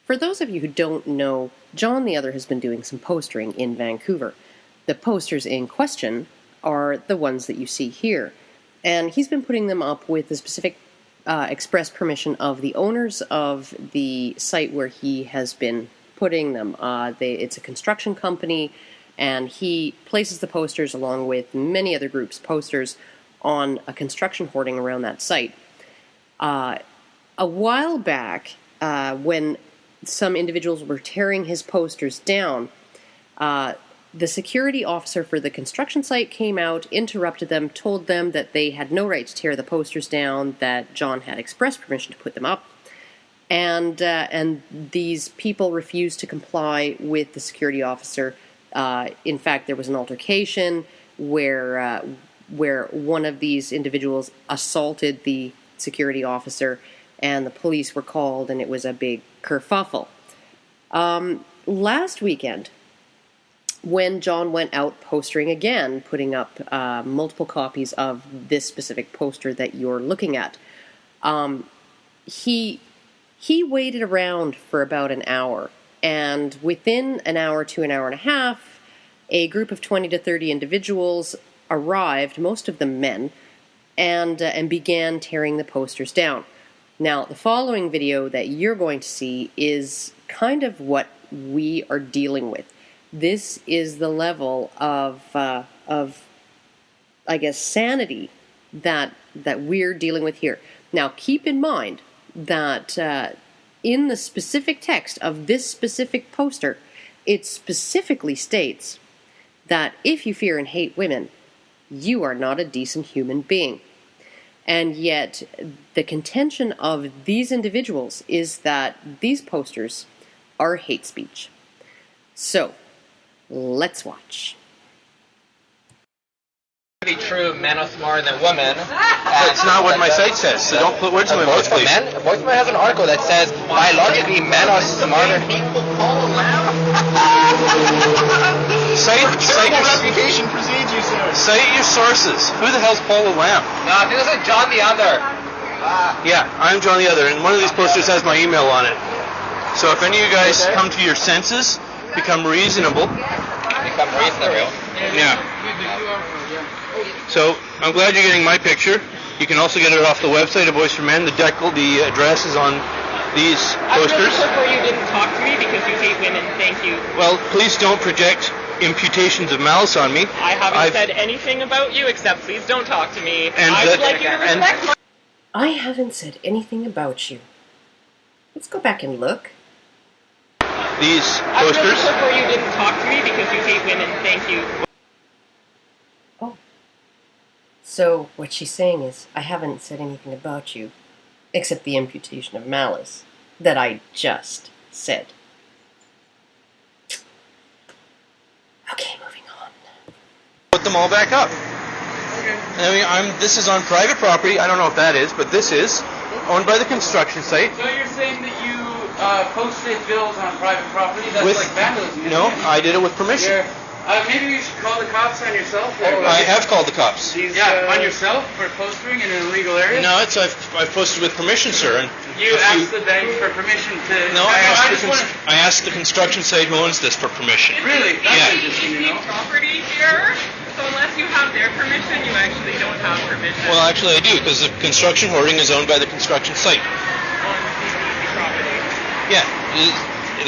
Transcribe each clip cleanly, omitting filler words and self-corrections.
For those of you who don't know, John the Other has been doing some postering in Vancouver. The posters in question are the ones that you see here. And he's been putting them up with the specific express permission of the owners of the site where he has been putting them. It's a construction company, and he places the posters along with many other groups' posters on a construction hoarding around that site. A while back, when some individuals were tearing his posters down, the security officer for the construction site came out, interrupted them, told them that they had no right to tear the posters down, that John had express permission to put them up, and these people refused to comply with the security officer. In fact, there was an altercation where one of these individuals assaulted the security officer, and the police were called, and it was a big kerfuffle. Last weekend, when John went out postering again, putting up multiple copies of this specific poster that you're looking at, he waited around for about an hour, and within an hour to an hour and a half, a group of 20 to 30 individuals arrived, most of them men, and began tearing the posters down. Now, the following video that you're going to see is kind of what we are dealing with. This is the level of I guess, sanity that we're dealing with here. Now, keep in mind that in the specific text of this specific poster, it specifically states that if you fear and hate women, you are not a decent human being. And yet, the contention of these individuals is that these posters are hate speech. So, let's watch. True, men are smarter than women. That's not what my site says, so don't put words in my mouth, please. Voice for Men has an article that says biologically men are smarter. Reputation precedes you, sir. Cite your sources. Who the hell's Paul Lamb? No, I think this is John the Other. Yeah, I'm John the Other, and one of these posters has my email on it. So if any of you guys come to your senses, become reasonable. Become reasonable. Yeah. So I'm glad you're getting my picture. You can also get it off the website of Voice for Men. The address is on these posters. I prefer you didn't talk to me because you hate women. Thank you. Well, please don't project imputations of malice on me. I haven't said anything about you except please don't talk to me. I would like you to respect my... I haven't said anything about you. Let's go back and look. These posters. I prefer you didn't talk to me because you hate women. Thank you. Oh. So what she's saying is, I haven't said anything about you, except the imputation of malice that I just said. Okay, moving on. Put them all back up. Okay. I mean, this is on private property. I don't know if that is, but this is owned by the construction site. So you're saying that you posted bills on private property? That's like vandalism. No, I did it with permission. Maybe you should call the cops on yourself. I have called the cops. On yourself for postering in an illegal area? No, I've posted with permission, sir. And you asked the bank for permission to... No, I asked the construction site who owns this for permission. Really? That's interesting to know. Property here, so unless you have their permission, you actually don't have permission. Well, actually I do, because the construction hoarding is owned by the construction site. On the property. Yeah,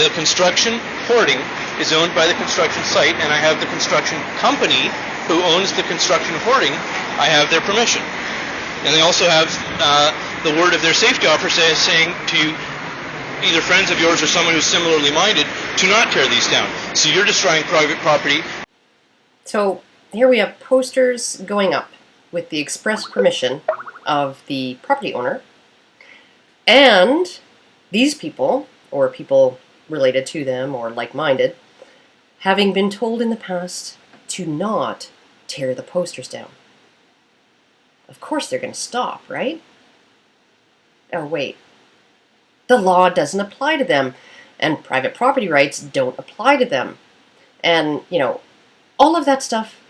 the construction hoarding is owned by the construction site, and I have the construction company who owns the construction hoarding. I have their permission. And they also have the word of their safety officer saying to either friends of yours or someone who's similarly minded to not tear these down. So you're destroying private property. So here we have posters going up with the express permission of the property owner, and these people, or people related to them or like-minded, having been told in the past to not tear the posters down. Of course they're going to stop, right? Oh, wait. The law doesn't apply to them, and private property rights don't apply to them. And, you know, all of that stuff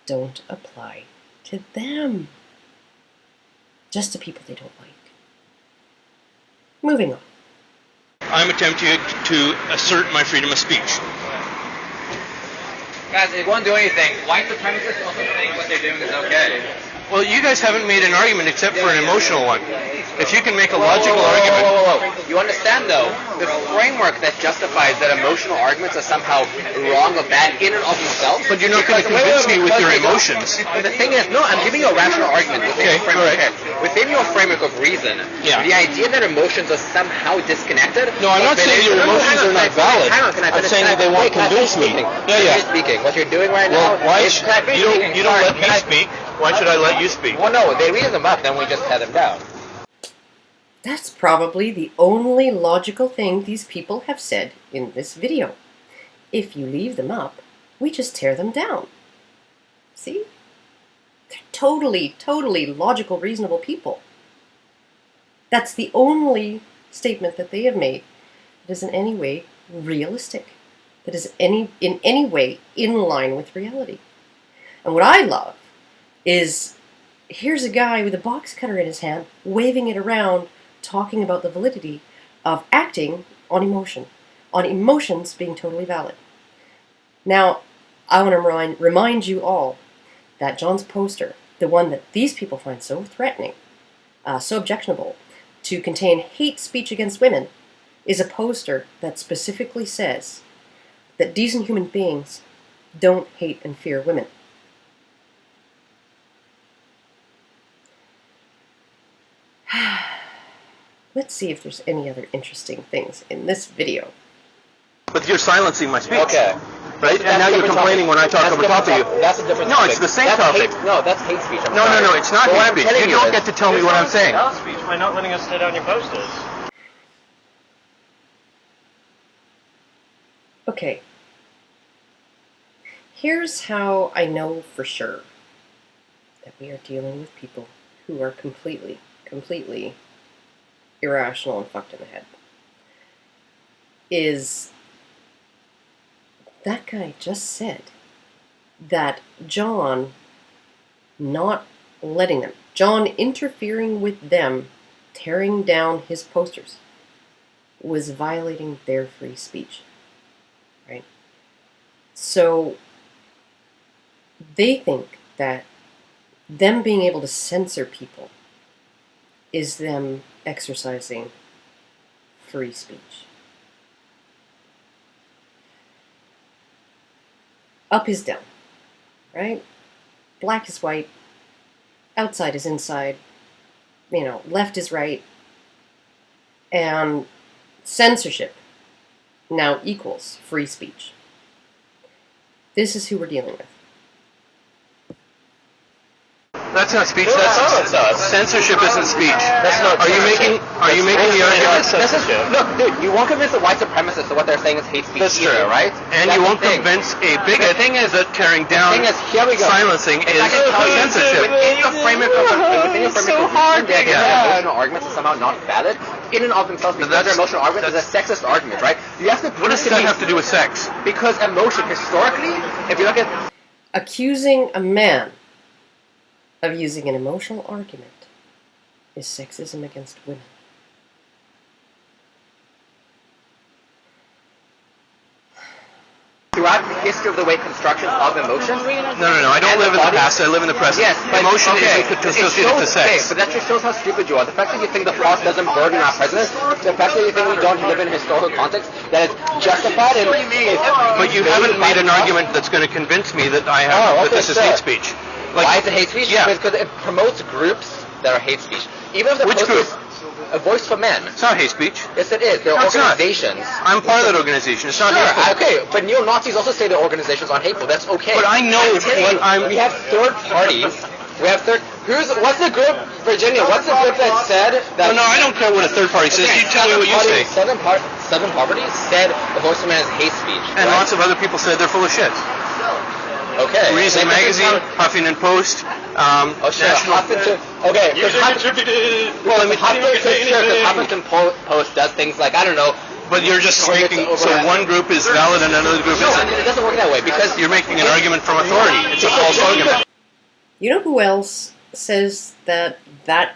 don't apply to them. Just to people they don't like. Moving on. I'm attempting to assert my freedom of speech. Guys, it won't do anything. White supremacists also think what they're doing is okay. Well, you guys haven't made an argument except for an emotional one. If you can make a logical argument... Whoa. You understand, though, the framework that justifies that emotional arguments are somehow wrong or bad in and of themselves... But you're not going to convince me with your emotions. But the thing is, no, I'm giving you a rational argument within your framework. Right. Within your framework of reason, the idea that emotions are somehow disconnected... No, I'm not saying your emotions are not valid. I'm saying that they won't convince me. Speaking. What you're doing right now... Why you don't let me speak? Why should I let you speak? Well, no, they reason them up, then we just tear them down. That's probably the only logical thing these people have said in this video. If you leave them up, we just tear them down. See? They're totally logical, reasonable people. That's the only statement that they have made that is in any way realistic, that is in any way in line with reality. And what I love is, here's a guy with a box cutter in his hand, waving it around, talking about the validity of acting on emotion, on emotions being totally valid. Now, I want to remind you all that John's poster, the one that these people find so threatening, so objectionable, to contain hate speech against women, is a poster that specifically says that decent human beings don't hate and fear women. Let's see if there's any other interesting things in this video. But you're silencing my speech. Okay. Right? And now you're complaining when I talk over top of you. That's a different No, topic. it's the same That's topic. That's hate speech. No, it's not hate speech. You don't get to tell me what I'm saying. Speech by not letting us stay down your posters. Okay. Here's how I know for sure that we are dealing with people who are completely irrational and fucked in the head. Is that guy just said that John not letting them, John interfering with them, tearing down his posters, was violating their free speech, right? So they think that them being able to censor people is them exercising free speech. Up is down, right? Black is white, outside is inside, left is right, and censorship now equals free speech. This is who we're dealing with. That's not speech. That's censorship isn't speech. That's not. Are you making the argument? Look, dude, you won't convince a white supremacist that what they're saying is hate speech. That's true, right? And you won't convince a bigot that tearing down, silencing is censorship. Within your framework of reason, the idea that emotional arguments are somehow not valid in and of themselves because their emotional argument is a sexist argument, right? You have to. What does that have to do with sex? Because emotion, historically, if you look at accusing a man of using an emotional argument is sexism against women. throughout the history of the way constructions of emotions. No. I don't live in the past. I live in the present. Yes, but emotion isn't associated to sex. Okay, but that just shows how stupid you are. The fact that you think the past doesn't burden our present, the fact that you think we don't live in a historical context that is justified. But you haven't made an argument that's going to convince me that I have that this is hate speech. Why is it hate speech? Yeah. Because it promotes groups that are hate speech. Even if the Which group? A Voice for Men. It's not hate speech. Yes, it is. They're organizations. I'm part of that organization. It's not hateful. Okay, but neo-Nazis also say their organizations aren't hateful. That's okay. But I know when I'm... We have third parties. What's the group, Virginia, what's the group that said that... No, I don't care what a third party says. You tell me what you say. Southern Poverty said the Voice for Men is hate speech. And lots of other people said they're full of shit. Okay. Reason Magazine, Huffington Post, National... Okay, you contributed... Well, I mean, Huffington Post does things like, I don't know... But you're just making... So one group is valid and another group isn't. No, it doesn't work that way, because... You're making an argument from authority. It's a false argument. You know who else says that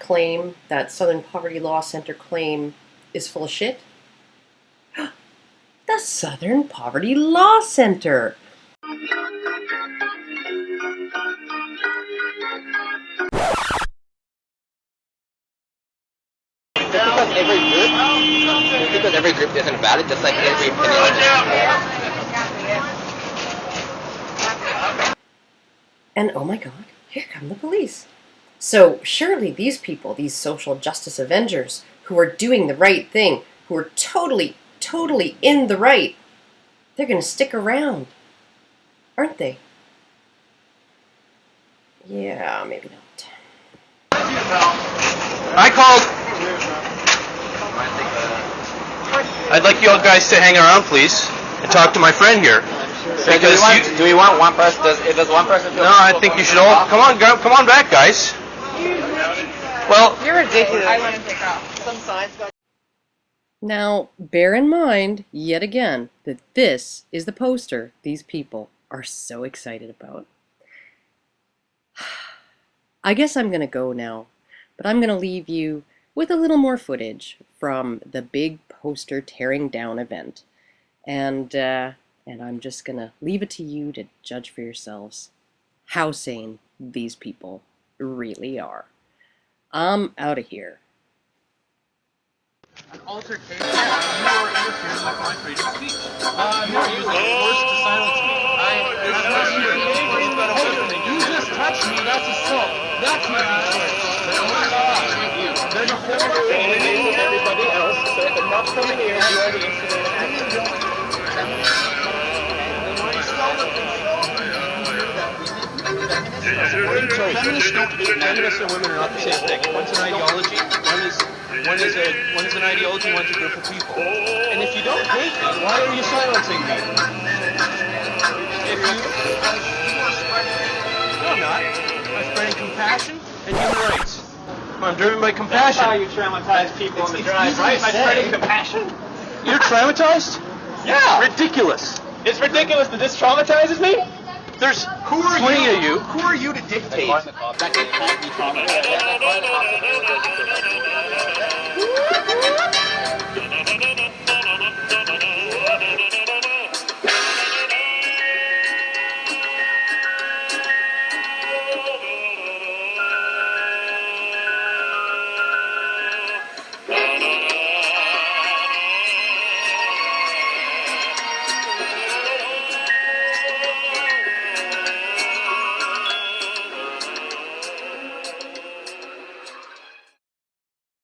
claim, that Southern Poverty Law Center claim, is full of shit? the Southern Poverty Law Center. Because every group isn't valid, just like every opinion. And oh my God, here come the police. So surely these people, these social justice avengers, who are doing the right thing, who are totally in the right, they're going to stick around, aren't they? Yeah, maybe not. I called. I'd like you all guys to hang around, please, and talk to my friend here. So do we want one person? Does one person feel? No, I think you should all come on back, guys. Well, You're ridiculous. Now, bear in mind, yet again, that this is the poster these people are so excited about. I guess I'm going to go now, but I'm going to leave you with a little more footage from the big poster tearing down event. And I'm just going to leave it to you to judge for yourselves how sane these people really are. I'm out of here. an altercation, you are interfering with my freedom of speech. You're using force to silence me. You just touched me, that's assault. That's my assault. There's a horrible thing in the name of everybody else, so if the cops come in here, you are the instigator. Feminists and women are not the same thing. One's an ideology, one is an ideology, one's a group of people. And if you don't hate me, why are you silencing me? No, I'm not. I'm spreading compassion and human rights. I'm driven by compassion. That's how you traumatize people on the drive, right? By spreading compassion? You're traumatized? Yeah! Ridiculous. It's ridiculous that this traumatizes me? There's 20 of you. Who are you to dictate? That can be traumatized.